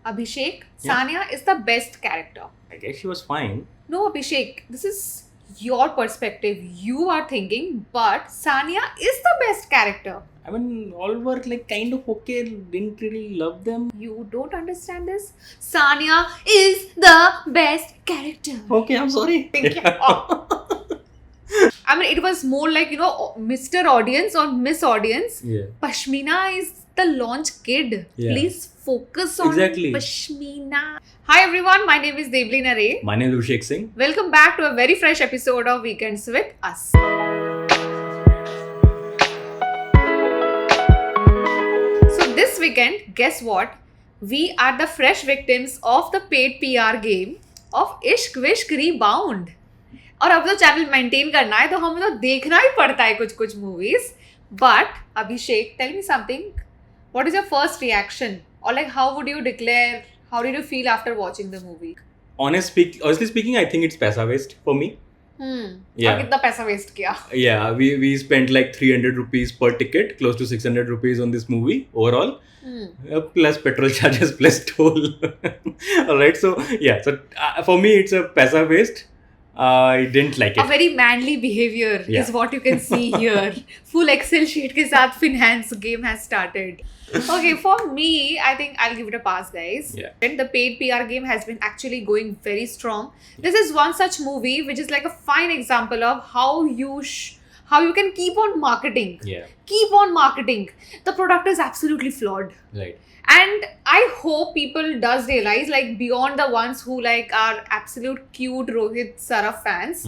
Abhishek, Yeah. Sanya is the best character. I guess she was fine. No, Abhishek, this is your perspective. You are thinking, but Sanya is the best character. I mean, all were like kind of okay. Didn't really love them. You don't understand this? Sanya is the best character. Okay, I'm sorry. I mean, it was more like, Mr. Audience or Miss Audience. Yeah. Pashmina is the launch kid. Yeah. Please focus on Exactly. Pashmina. Hi everyone, my name is Devlina Ray. My name is Abhishek Singh. Welcome back to a very fresh episode of Weekends with Us. So this weekend, guess what? We are the fresh victims of the paid PR game of Ishq Vishk Rebound. और अब तो channel maintain करना है तो हमें तो देखना ही पड़ता है कुछ कुछ movies but Abhishek tell me something what is your first reaction और like how would you declare how did you feel after watching the movie Honestly speaking, I think it's paisa waste for me. Yeah. कितना पैसा waste किया Yeah, we spent like 300 rupees per ticket, close to 600 rupees on this movie overall. Plus petrol charges, plus toll. Alright, so yeah, so for me it's a paisa waste. I didn't like A it. very manly behavior Yeah. is what you can see here. Full Excel sheet के साथ finance game has started. Okay, for me, I think I'll give it a pass, guys. Yeah. And the paid PR game has been actually going very strong. This is one such movie which is like a fine example of how you can keep on marketing. Yeah, Keep on marketing. The product is absolutely flawed. right. And I hope people does realize, like beyond the ones who like are absolute cute Rohit Saraf fans,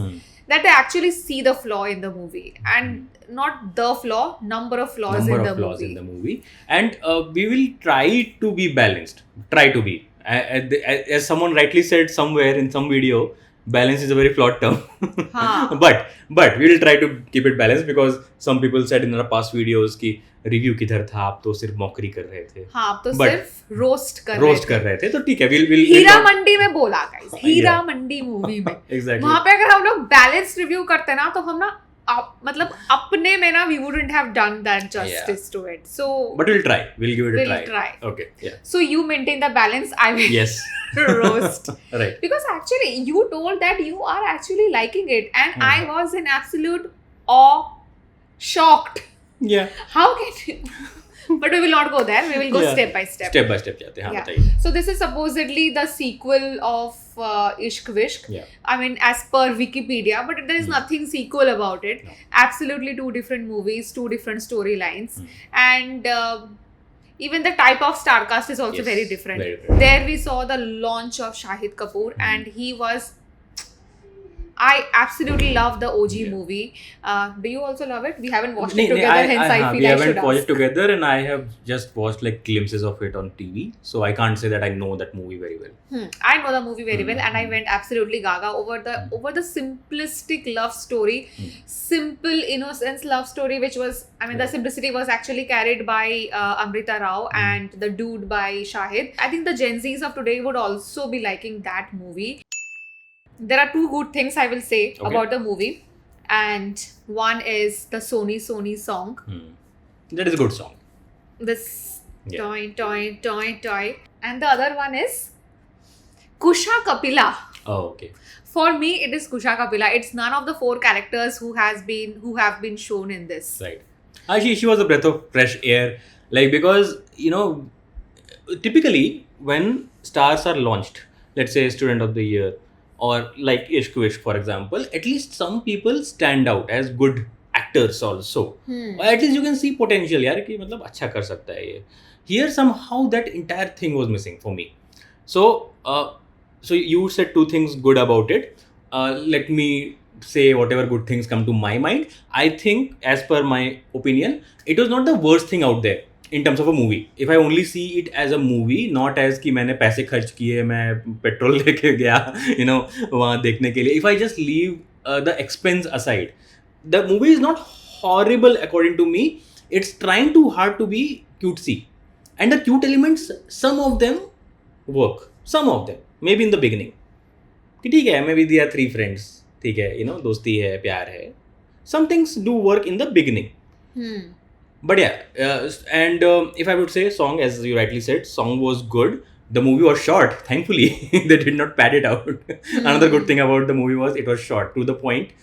that they actually see the flaw in the movie, and not the flaw, number of flaws Number in of the flaws movie. in the movie, and we will try to be balanced. Try to be, as someone rightly said somewhere in some video, balance is a very flawed term. हाँ. but we will try to keep it balanced because some people said in our past videos कि review किधर था, आप तो सिर्फ mockery कर रहे थे. हाँ, आप तो But सिर्फ रोस्ट कर रहे थे तो ठीक है. we'll हीरा not- मंडी में बोला गाइस, हीरा Yeah. मंडी मूवी में Exactly. वहां पे अगर हम लोग बैलेंस रिव्यू करते ना तो हम ना मतलब अपने में ना we wouldn't have done that justice to it. So But we'll try. We'll give it a we'll try. Okay. Yeah. So you maintain the balance, I will Yes. roast. Right. Because actually you told that you are actually liking it and Hmm. I was in absolute awe, shocked. Yeah. How can you? But we will not go there. We will go Yeah. step by step. Step by step जाते हैं. हाँ Yeah. बताइए. So this is supposedly the sequel of Ishq Vishk. Yeah. I mean, as per Wikipedia, but there is nothing sequel about it. No. Absolutely two different movies, two different storylines, Hmm. and even the type of star cast is also Yes, very different. very different. There we saw the launch of Shahid Kapoor, and he was. I absolutely love the OG Yeah. movie. Do you also love it? We haven't watched नहीं, it together, hence I we feel I haven't should watched ask. it together, and I have just watched like glimpses of it on TV, so I can't say that I know that movie very well. I know the movie very well, and I went absolutely gaga over the simplistic love story, simple innocence love story, which was, I mean, the Right. simplicity was actually carried by Amrita Rao and the dude by Shahid. I think the Gen Zs of today would also be liking that movie. There are two good things I will say Okay. about the movie, and one is the Sony song. That is a good song. This Yeah. toy, and the other one is Kusha Kapila. Oh, okay. For me, it is Kusha Kapila. It's none of the four characters who have been shown in this. Right. She was a breath of fresh air. Like, because, typically when stars are launched, let's say Student of the Year or like Ishq Vishk, for example, at least some people stand out as good actors also. Or at least you can see potential, यार कि मतलब अच्छा कर सकता है ये. Here somehow that entire thing was missing for me. So you said two things good about it. Let me say whatever good things come to my mind. I think, as per my opinion, it was not the worst thing out there in terms of a movie. If I only see it as a movie, not as कि मैंने पैसे खर्च किए, मैं petrol लेके गया, वहाँ देखने के लिए. If I just leave the expense aside, the movie is not horrible according to me. It's trying too hard to be cutesy. And the cute elements, some of them work. Some of them. Maybe in the beginning. कि ठीक है, maybe they are three friends. ठीक है, दोस्ती है, प्यार है. Some things do work in the beginning. But yeah, and if I would say song, as you rightly said, song was good. The movie was short, thankfully. They did not pad it out. Another good thing about the movie was it was short, to the point.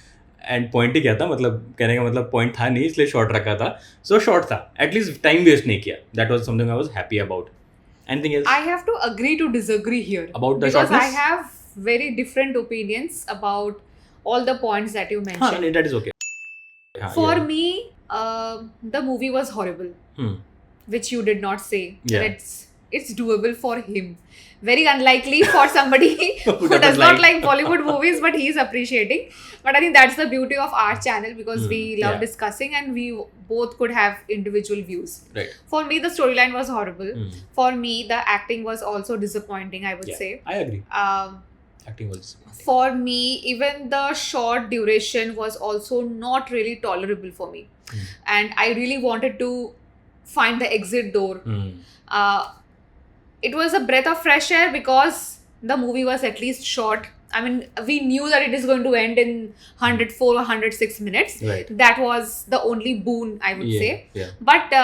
End point ही क्या था, मतलब कहने का मतलब point था नहीं, इसलिए शॉर्ट रखा था. सो शॉर्ट था, एटलीस्ट टाइम वेस्ट नहीं किया. That was something I was happy about. Anything else? I have to agree to disagree here. About the because shortness? I have very different opinions about all the points that you mentioned. हाँ, that is okay. For me, the movie was horrible, which you did not say. Yeah. That it's doable for him. Very unlikely for somebody who does not like Bollywood movies, but he is appreciating. But I think that's the beauty of our channel, because we love Yeah. discussing and we both could have individual views. Right. For me, the storyline was horrible. For me, the acting was also disappointing, I would Yeah, say. I agree. Acting was disappointing. For me, even the short duration was also not really tolerable for me. And I really wanted to find the exit door. It was a breath of fresh air because the movie was at least short. I mean, we knew that it is going to end in 104 or 106 minutes. Right. That was the only boon, I would say. Yeah. But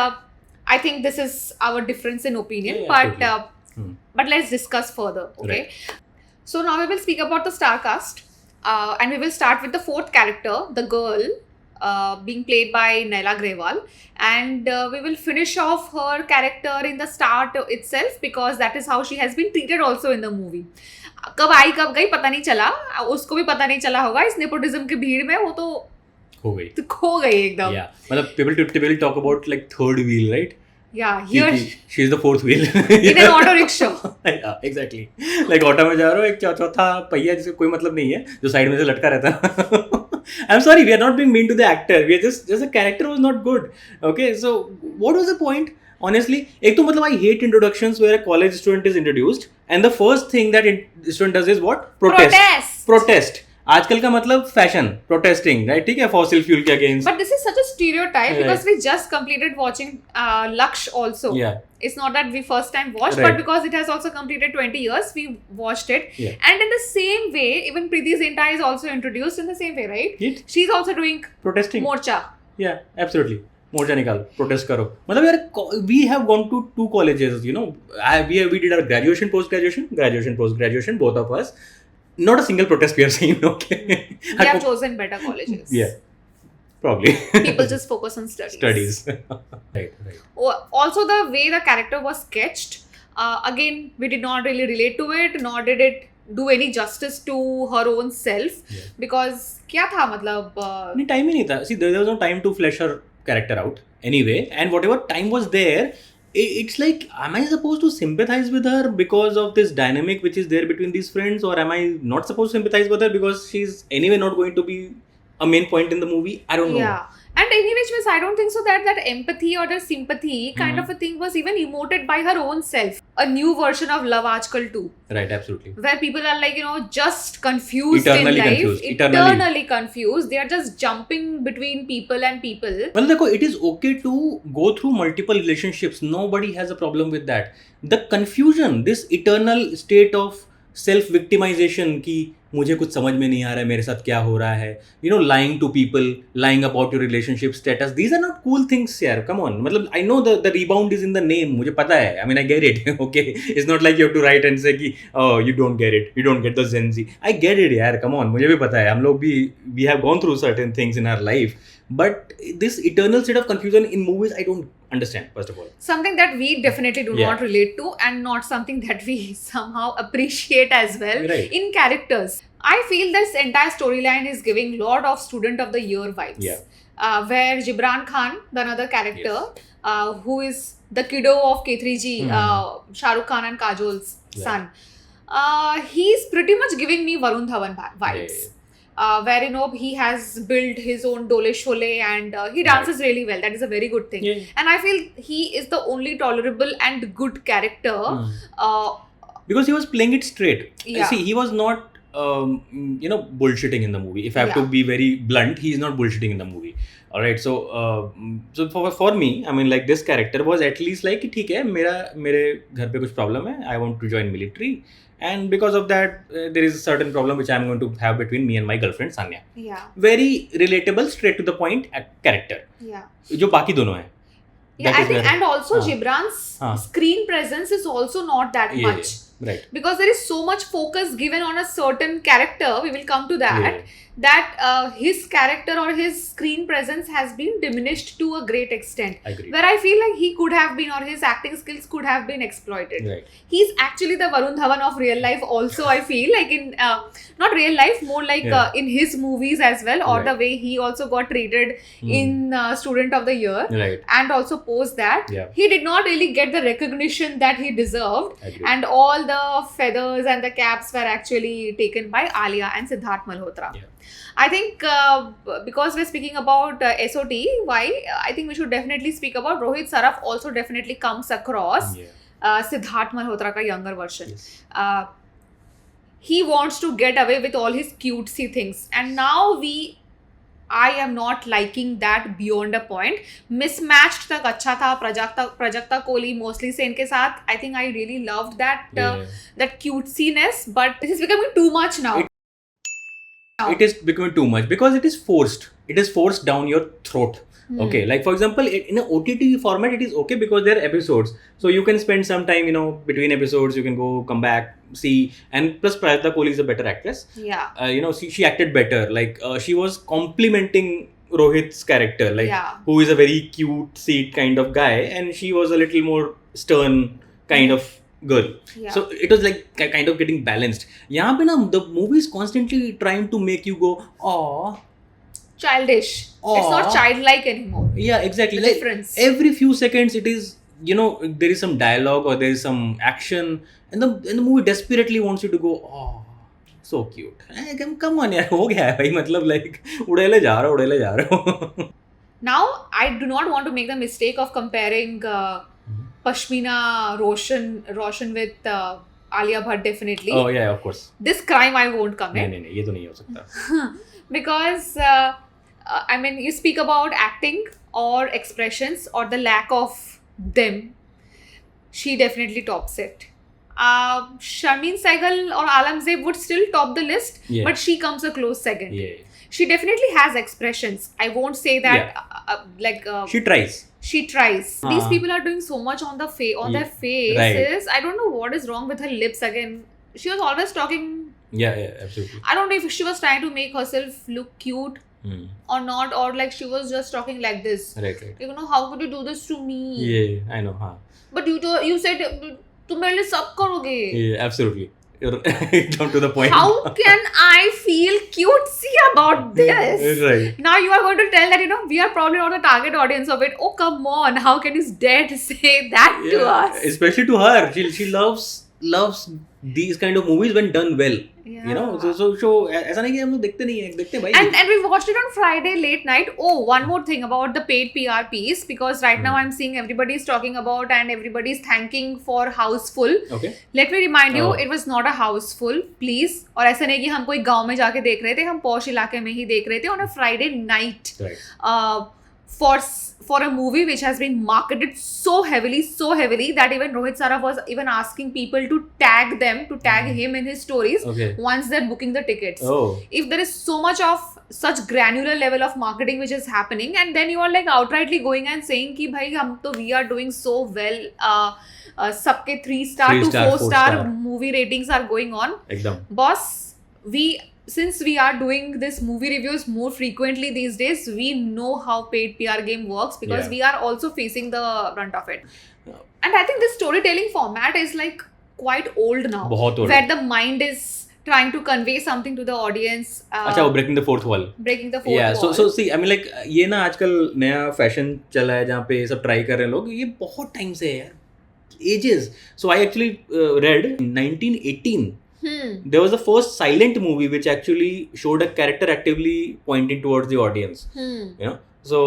I think this is our difference in opinion. Yeah, But let's discuss further, okay? Right. So now we will speak about the star cast. And we will start with the fourth character, the girl, being played by Naila Grewal. And we will finish off her character in the start itself, because that is how she has been treated also in the movie. कब आई कब गई पता नहीं चला, उसको भी पता नहीं चला होगा इस नेपोटिज्म की भीड़ में, वो तो खो गई एकदम. Yeah, मतलब people typically talk about like third wheel, right? Yeah, here she is the fourth wheel in an auto rickshaw. Yeah, exactly. Like auto में जा रहे हो, एक चौथा पहिया जिसका कोई मतलब नहीं है, जो साइड में से लटका रहता है. I'm sorry, we are not being mean to the actor. We are just the character was not good. Okay, so what was the point? Honestly, एक तो मतलब I hate introductions where a college student is introduced and the first thing that student does is what? Protest. आजकल का मतलब fashion, protesting, right? ठीक है, fossil fuel के against. But this is such a stereotype because we just completed watching Laksh also. Yeah. It's not that we first time watched, Right. but because it has also completed 20 years, we watched it. Yeah. And in the same way, even Preeti Zinta is also introduced in the same way, right? It? She's also doing Protesting. morcha. Yeah, absolutely. मोर्चा निकाल, protest करो. मतलब यार, we have gone to 2 colleges, you know. We did our graduation, post graduation, both of us. Not a single protest we are seeing, okay? We have chosen better colleges. Yeah, probably. People just focus on studies. Right. Also, the way the character was sketched, again, we did not really relate to it, nor did it do any justice to her own self. Yeah. Because क्या था मतलब नहीं, time ही नहीं था. See, there was no time to flesh her character out anyway, and whatever time was there, it's like, am I supposed to sympathize with her because of this dynamic which is there between these friends, or am I not supposed to sympathize with her because she's anyway not going to be a main point in the movie? I don't know. Yeah. And any which ways, I don't think so that empathy or the sympathy kind of a thing was even emoted by her own self. A new version of Love Aajkal 2. Right, absolutely. Where people are like, just confused Eternally in life. confused. Eternally confused. They are just jumping between people and people. Well, देखो, it is okay to go through multiple relationships. Nobody has a problem with that. The confusion, this eternal state of self-victimization की मुझे कुछ समझ में नहीं आ रहा है मेरे साथ क्या हो रहा है, lying to people, lying about your relationship status, these are not cool things यार. Come on, मतलब I know the rebound is in the name, मुझे पता है. I mean, I get it. Okay, it's not like you have to write and say कि oh, you don't get it, you don't get the Gen Z. I get it यार, come on, मुझे भी पता है, हम लोग भी we have gone through certain things in our life, but this eternal state of confusion in movies I don't understand, first of all. Something that we definitely do not relate to, and not something that we somehow appreciate as well. Right. In characters. I feel this entire storyline is giving lot of student of the year vibes. Yeah. Where Gibran Khan, the another character, who is the kiddo of K3G, Shah Rukh Khan and Kajol's son, he's pretty much giving me Varun Dhawan vibes. Where he has built his own Dole Shole and he dances really well. That is a very good thing. Yeah. And I feel he is the only tolerable and good character. Because he was playing it straight. Yeah. See, he was not bullshitting in the movie. If I have to be very blunt, he's not bullshitting in the movie. Alright, so for me, I mean, like, this character was at least like, ठीक है, मेरे घर पे कुछ problem है, I want to join military, and because of that, there is a certain problem which I'm going to have between me and my girlfriend Sanya. Yeah. Very relatable, straight to the point character. Yeah. जो बाकी दोनों हैं. Yeah, That I is think, where- and also हाँ. Gibran's हाँ. screen presence is also not that Yeah, much. right. Because there is so much focus given on a certain character, we will come to that, Yeah. that his character or his screen presence has been diminished to a great extent. Agreed. Where I feel like he could have been, or his acting skills could have been exploited. Right. He's actually the Varun Dhawan of real life also, I feel like in, not real life, more like Yeah. in his movies as well, or Right. the way he also got treated in Student of the Year. Right. And also post that, Yeah. he did not really get the recognition that he deserved. Agreed. And all the feathers and the caps were actually taken by Alia and Siddharth Malhotra. Yeah. I think because we're speaking about SOT, why I think we should definitely speak about Rohit Saraf also definitely comes across Yeah. Siddharth Malhotra ka younger version. Yes. He wants to get away with all his cutesy things, and now I am not liking that beyond a point. Mismatched तक अच्छा था, Prajakta Kohli mostly से इनके साथ. I think I really loved that Yeah. that cutesiness, but it is becoming too much now. It is becoming too much because it is forced. It is forced down your throat. Okay, like for example, in an OTT format, it is okay because there are episodes, so you can spend some time, between episodes. You can go, come back, see, and plus Prajakta Kohli is a better actress. Yeah. She acted better. Like she was complimenting Rohit's character, like Yeah. who is a very cute, sweet kind of guy, and she was a little more stern kind of girl. Yeah. So it was like kind of getting balanced. यहाँ पे ना the movie is constantly trying to make you go, oh. Childish. It's not Aw. childlike anymore. Yeah, exactly. The Like, difference. every few seconds, it is, there is some dialogue or there is some action, and the movie desperately wants you to go, oh, so cute. Come on, यार हो गया है भाई, मतलब like उड़ेले जा रहे हो. Now, I do not want to make the mistake of comparing Pashmina Roshan with Alia Bhatt, definitely. Oh yeah, of course. This crime I won't commit. नहीं ये तो नहीं हो सकता. Because I mean, you speak about acting or expressions or the lack of them, she definitely tops it. Sharmeen Sehgal or Alamzeb would still top the list, Yeah. but she comes a close second. Yeah. She definitely has expressions. I won't say that She tries. she tries. These Uh-huh. people are doing so much on their Yeah. faces. Right. I don't know what is wrong with her lips again. She was always talking. Yeah, absolutely. I don't know if she was trying to make herself look cute Hmm. or not, or like she was just talking like this. Right. How could you do this to me? Yeah, I know. हाँ. But you said तुम मेरे लिए सब करोगे. Yeah, absolutely. You're down to the point. How can I feel cutesy about this? Right. Now you are going to tell that we are probably not the target audience of it. Oh come on! How can you dare to say that to us? Especially to her. She loves these kind of movies when done well. Yeah. So ऐसा नहीं कि हम लोग देखते नहीं हैं, देखते हैं भाई. And we watched it on Friday late night. Oh, one more thing about the paid PR piece, because right now I'm seeing everybody's talking about and everybody's thanking for Houseful. Okay. Let me remind you, Oh. it was not a Houseful, please. और ऐसा नहीं कि हम कोई गांव में जाके देख रहे थे, हम पॉश इलाके में ही देख रहे थे on a Friday night. Right. For a movie which has been marketed so heavily that even Rohit Saraf was even asking people to tag him in his stories Okay. once they're booking the tickets. Oh. If there is so much of such granular level of marketing which is happening, and then you are like outrightly going and saying कि भाई हम तो we are doing so well, सबके 3-star to 3-star, 4-star 4-star. movie ratings are going on. एकदम. Boss, since we are doing this movie reviews more frequently these days, we know how paid PR game works, because Yeah. we are also facing the brunt of it. And I think this storytelling format is like quite old now. बहुत old. Where the mind is trying to convey something to the audience. अच्छा, वो breaking the fourth wall. Breaking the fourth Yeah, wall. so see, I mean like ये ना आजकल नया fashion चला है जहाँ पे सब ट्राई कर रहे हैं लोग, ये बहुत टाइम से है यार, ages. So I actually read in 1918 there was the first silent movie which actually showed a character actively pointing towards the audience. So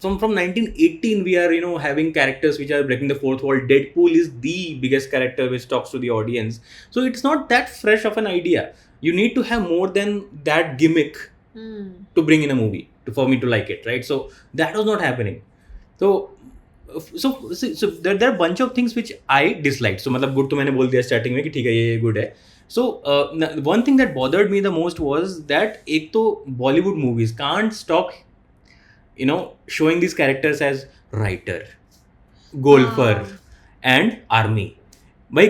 from 1918 we are having characters which are breaking the fourth wall. Deadpool is the biggest character which talks to the audience. So it's not that fresh of an idea. You need to have more than that gimmick to bring in a movie for me to like it, right? So that was not happening. So there are a bunch of things which I disliked. So मतलब good तो मैंने बोल दिया starting में कि ठीक है ये good है. So one thing that bothered me the most was that एक तो Bollywood movies can't stop showing these characters as writer, golfer and army. भाई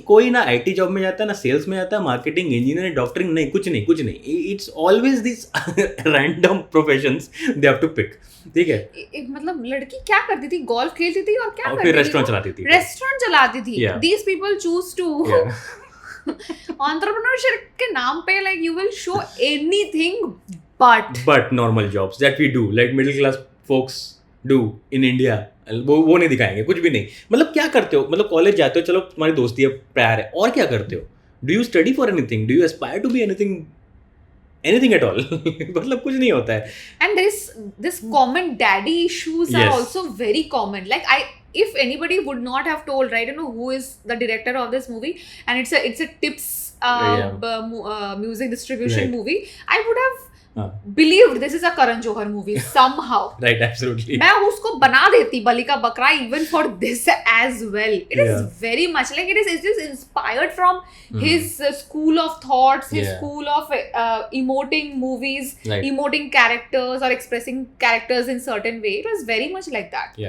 कोई ना आईटी जॉब में जाता है, ना सेल्स में जाता है, मार्केटिंग, इंजीनियरिंग, डॉक्टरिंग, नहीं, कुछ नहीं. It's always this random professions they have to pick. ठीक है. मतलब लड़की क्या करती थी? गोल्फ खेलती थी और क्या और करती फिर थी? रेस्टोरेंट चलाती थी. रेस्टोरेंट चलाती थी. Yeah. These people choose to entrepreneurship के नाम पे like you will show anything but normal jobs that we do, like middle class folks do in India, वो नहीं दिखाएंगे, कुछ भी नहीं. मतलब क्या करते हो? मतलब कॉलेज जाते हो, चलो तुम्हारी दोस्ती है, प्यार है, और क्या करते हो? Do you study for anything? Do you aspire to be anything at all? मतलब कुछ नहीं होता है. and this common daddy issues are Yes. also very common. Like if anybody would not have told, right, you know who is the director of this movie, and it's a tips music distribution Right. movie, I would have believed this is a Karan Johar movie somehow. Right, absolutely. मैं उसको बना देती बलि का बकरा even for this as well. It is Yeah. very much like it is inspired from his school of thoughts, his Yeah. school of emoting movies, Right. emoting characters or expressing characters in certain way. It was very much like that.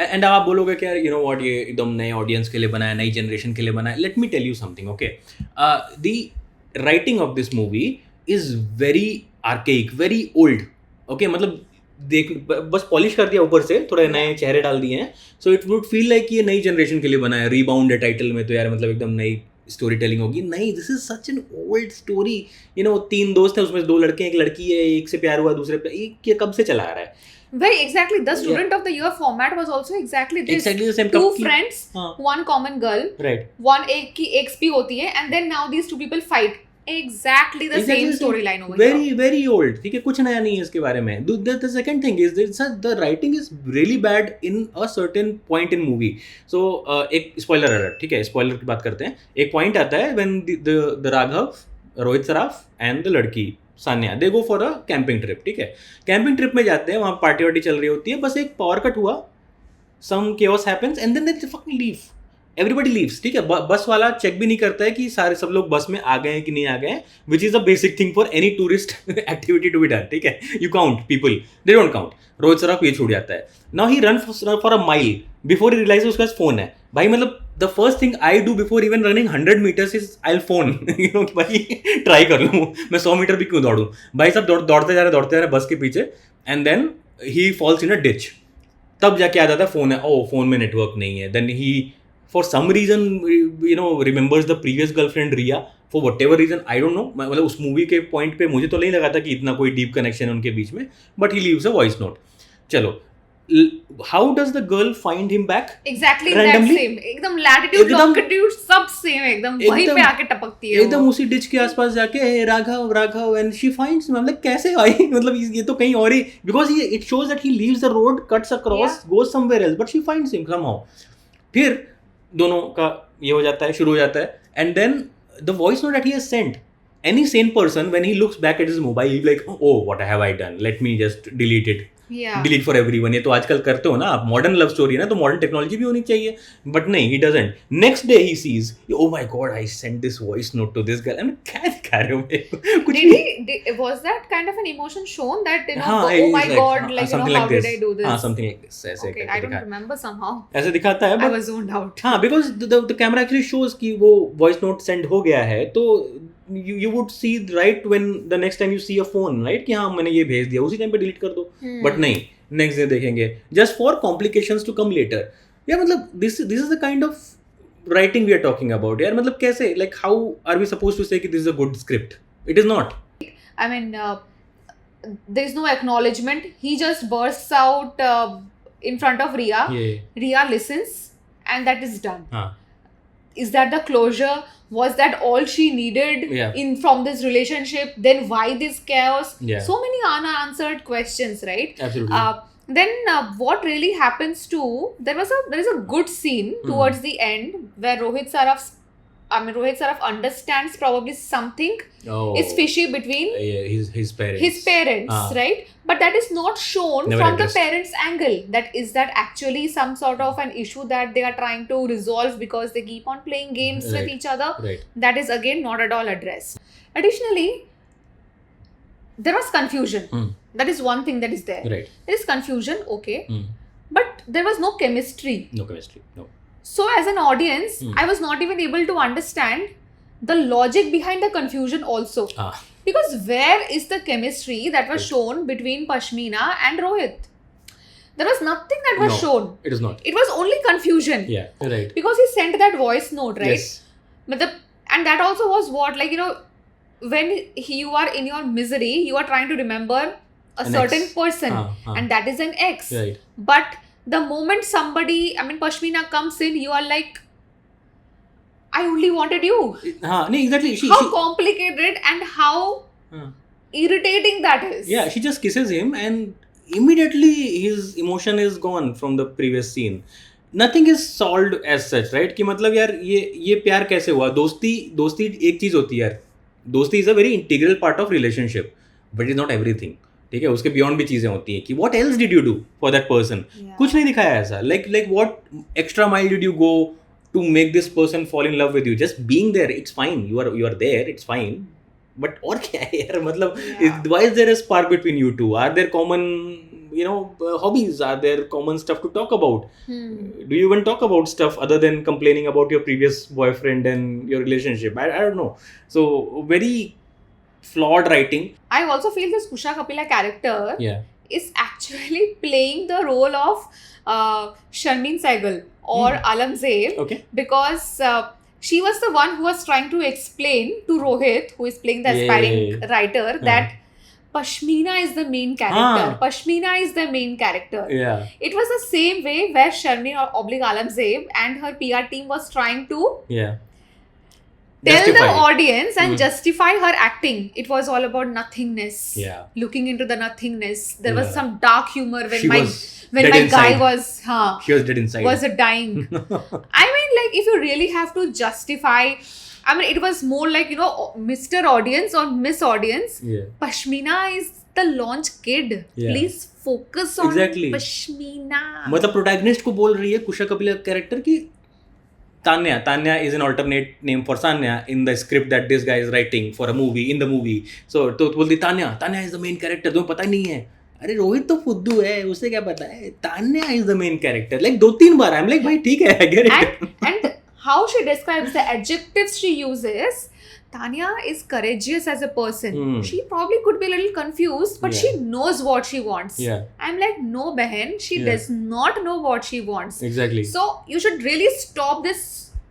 And आप बोलोगे कि you know what, ये एकदम नए audience के लिए बना है, नई जनरेशन के लिए बना है. Let me tell you something. Okay, the writing of this movie is very archaic, very old. Okay, मतलब देख बस पॉलिश कर दिया ऊपर से, थोड़े नए चेहरे डाल दिए हैं. So it would feel like ये नई जनरेशन के लिए बना है. रीबाउंड है टाइटल में, तो यार मतलब एकदम नई स्टोरी टेलिंग होगी. नहीं, this is such an old story. You know, 3 दोस्त हैं, उसमें 2 लड़के, एक लड़की है, एक से प्यार हुआ, दूसरे पे ये कब से चला आ रहा है. Very exactly. The student of the year format was also exactly this. Exactly the same. 2 कब की- friends, हाँ. one common girl, Right. one एक की ex भी होती है, and then now these 2 people fight. Exactly the Exactly same the same. storyline over Very here. very old. ठीक है, कुछ नया नहीं है इसके बारे में. The second thing is that the writing is really bad in a certain point in movie. So एक spoiler alert, ठीक है, spoiler की बात करते हैं. एक point आता है when the Raghav, Rohit Saraf and the लड़की Sanya, they go for a camping trip. ठीक है, camping trip में जाते हैं, वहाँ पार्टी वार्टी चल रही होती है, बस एक पावर कट हुआ, some chaos happens and then they fucking leave. Everybody leaves. ठीक है, बस वाला चेक भी नहीं करता है कि सब लोग बस में आ गए हैं कि नहीं आ गए हैं, which is a basic thing for any tourist activity to be done. ठीक है, you count people, they don't count. Rohit Saraf ये छूट जाता है. Now he run for a mile before he realise उसके पास फोन है. भाई मतलब the first thing I do before even running 100 meters is I phone. You know, भाई ट्राई कर लूँ मैं 100 मीटर भी क्यों दौड़ूँ. भाई सब दौड़ते जा रहे बस के पीछे, and then he falls in a ditch. तब जाके आ जाता है फोन है, ओ फोन में नेटवर्क नहीं है. Then he for some reason, you know, remembers the previous girlfriend Riya for whatever reason, I don't know. मतलब उस मूवी के पॉइंट पे मुझे तो नहीं लगा था कि इतना कोई डीप कनेक्शन है उनके बीच में, but he leaves a voice note. चलो, how does the girl find him back? Exactly Randomly? that same. एकदम latitude, एकदम- longitude सब same, एकदम वहीं पे आके टपकती है वो. एकदम उसी डिच के आसपास जाके hey, Raghav and she finds him. मतलब कैसे आई? मतलब ये तो कहीं और ही, because it shows that he leaves the road, cuts across, goes somewhere else, but she finds him somehow. फिर दोनों का ये हो जाता है, शुरू हो जाता है, and then the voice note that he has sent, any sane person when he looks back at his mobile, he'll be like, oh, what have I done, let me just delete it. Yeah. Delete for everyone. ये तो आजकल करते हो ना आप, modern love story है ना, तो मॉडर्न टेक्नोलॉजी भी होनी चाहिए, बट नहीं, he doesn't. Next day he sees, oh my God, I sent this voice note to this girl. I mean क्या दिखा रहे हो मेरे को? कुछ Was that kind of an emotion shown that, you know, हाँ, oh my it's god, like, you know, something how like did this. I do this? हाँ, something like this. ऐसे Okay, करके I don't दिखा, remember somehow. ऐसे दिखाता है, I but was zoned out. हाँ, because the camera actually shows कि वो वॉइस नोट सेंड हो गया है, तो you would see right when the next time you see a phone, right, कि हाँ मैंने ये भेज दिया, उसी टाइम पे डिलीट कर दो. बट नहीं, नेक्स्ट डे देखेंगे, just for complications to come later. यार मतलब this is the kind of writing we are talking about. यार मतलब कैसे, like how are we suppose to say कि this is a good script? It is not. I mean, there is no acknowledgement. He just bursts out in front of Riya. Riya listens, and that is done. हाँ. Is that the closure? Was that all she needed in from this relationship? Then why this chaos? Yeah. So many unanswered questions, right? Absolutely. Then what really happens to, there is a good scene towards the end where Rohit Saraf understands probably something is fishy between his parents. his parents, right? But that is not shown Never from addressed. the parents' angle. That actually some sort of an issue that they are trying to resolve because they keep on playing games with Right. each other. Right. That is again not at all addressed. Additionally, there was confusion. That is one thing that is there. Right. There is confusion, okay. but there was no chemistry. No chemistry. No. So as an audience, Hmm. I was not even able to understand the logic behind the confusion also. Ah. Because where is the chemistry that was Right. shown between Pashmina and Rohit? There was nothing that was No. shown. It is not. It was only confusion. Yeah. Right. Because he sent that voice note, right? Yes. And that also was what, like, you know, when you are in your misery, you are trying to remember a An certain ex. person, and that is an ex. Right. But the moment somebody, I mean, Pashmina comes in, you are like, I only wanted you. हाँ नहीं exactly. How complicated and how हाँ. irritating that is. Yeah, she just kisses him and immediately his emotion is gone from the previous scene. Nothing is solved as such, right? कि मतलब यार ये प्यार कैसे हुआ? दोस्ती एक चीज होती है यार. दोस्ती is a very integral part of relationship, but it's not everything. ठीक है, उसके बियॉन्ड भी चीजें होती हैं कि what else did you do for that person? Yeah. कुछ नहीं दिखाया ऐसा. Like what extra mile did you go to make this person fall in love with you? Just being there, it's fine. You are there, it's fine. But और क्या है यार? मतलब Yeah. why is there a spark between you two? Are there common hobbies? Are there common stuff to talk about? Do you even talk about stuff other than complaining about your previous boyfriend and your relationship? I don't know. So very flawed writing. I also feel this Kusha Kapila character Yeah. is actually playing the role of Sharmeen Sehgal or Alamzeeb, Okay. because she was the one who was trying to explain to Rohit, who is playing the aspiring writer, that Pashmina is the main character. Pashmina is the main character. Yeah. It was the same way where Sharmeen or oblique Alamzeeb and her PR team was trying to Yeah. tell Justify. the audience and justify her acting. It was all about nothingness. Yeah. Looking into the nothingness. There was Yeah. some dark humor when She my was dead guy inside. was She was dead inside. was dying. I mean, like, if you really have to justify, I mean, it was more like, Mr. Audience or Miss Audience. Yeah. Pashmina is the launch kid. Yeah. Please focus on Exactly. Pashmina. मतलब protagonist को बोल रही है कुशा Kapila character की Tanya is an alternate name for Sanya in the script that this guy is writing for a movie, in the movie. So तो बोलती Tanya is the main character, तुम्हें पता नहीं है. अरे रोहित तो फुद्दू है, उसे क्या पता है? Tanya is the main character. Like 2-3 bar I'm like भाई ठीक है, I get it. And how she describes the adjectives she uses, Tanya is courageous as a person. She probably could be a little confused, but she knows what she wants. Yeah. I'm like, no, Behan, she does not know what she wants. Exactly. So you should really stop this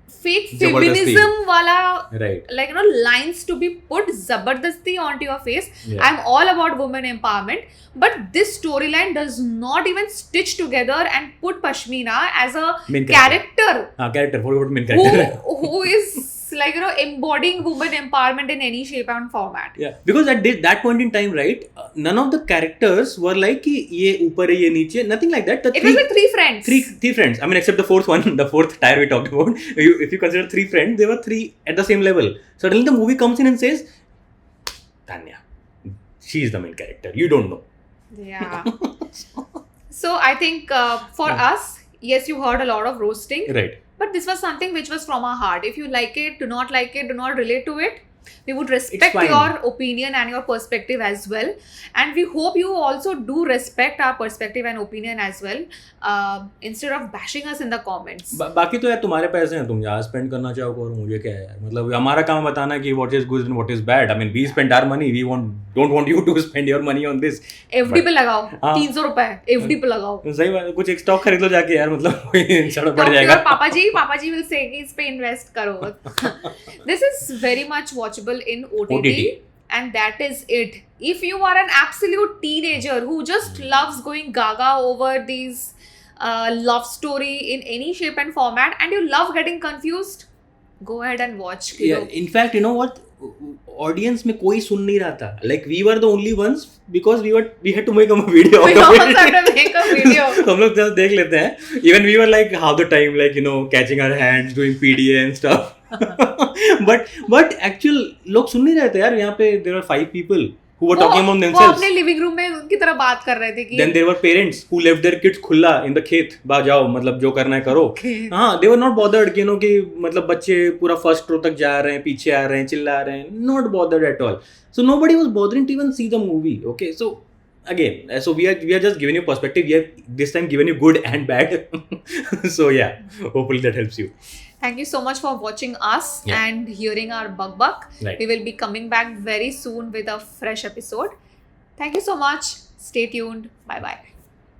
fake Zabardasti. feminism wala, Right. like, lines to be put zabardasti onto your face. Yeah. I'm all about women empowerment, but this storyline does not even stitch together and put Pashmina as a Main character Character. What about main character? who is, like, embodying women empowerment in any shape and format. Yeah, because at that point in time, right, none of the characters were like कि ये ऊपर है ये नीचे, nothing like that. It was like three friends. Three friends. I mean, except the fourth one, the fourth tire we talked about. If you consider three friends, they were three at the same level. Suddenly the movie comes in and says, Tanya, she is the main character. You don't know. Yeah. So I think for us, yes, you heard a lot of roasting. Right. But this was something which was from our heart. If you like it, do not like it, do not relate to it, we would respect fine. your opinion and your perspective as well. And we hope you also do respect our perspective and opinion as well, instead of bashing us in the comments. बाकी तो यार तुम्हारे पैसे हैं, तुम जहाँ spend करना चाहो करो, मुझे क्या है यार. मतलब हमारा काम है बताना कि what is good and what is bad. I mean, we spend our money, we don't want you to spend your money on this. FD पे लगाओ, हाँ. 300 रुपए FD पे लगाओ. सही बात है, कुछ एक स्टॉक खरीद लो जाके यार, मतलब सड़क Talk पड़ to जाएगा. your पापा जी will say कि इस पे invest करो. This is very much watchable in OTT. And that is it. If you are an absolute teenager who just loves going gaga over these love story in any shape and format, and you love getting confused, go ahead and watch. Yeah, in fact, you know what? Audience में कोई सुन नहीं रहा था. Like we were the only ones because we had to make a video. We also had to make a video. हम लोग just देख लेते हैं. Even we were like half the time, like catching our hands, doing PDA and stuff. but actual लोग सुन नहीं रहे थे यार. यहाँ पे there were 5 people who were talking among वो themselves. अपने लिविंग रूम में उनकी तरह बात कर रहे थे कि Then there were parents who left their kids खुला in the खेत. बा जाओ, मतलब जो करना है करो. हाँ, they were not bothered कि कि मतलब बच्चे पूरा फर्स्ट रो तक जा रहे हैं, पीछे आ रहे हैं, चिल्ला रहे हैं. Not bothered at all. So nobody was bothering to even see the movie. Okay, so again, so we are just giving you perspective. We have this time given you good and bad. So yeah, hopefully that helps you. Thank you so much for watching us Yeah. and hearing our buck. Right. We will be coming back very soon with a fresh episode. Thank you so much. Stay tuned. Bye bye.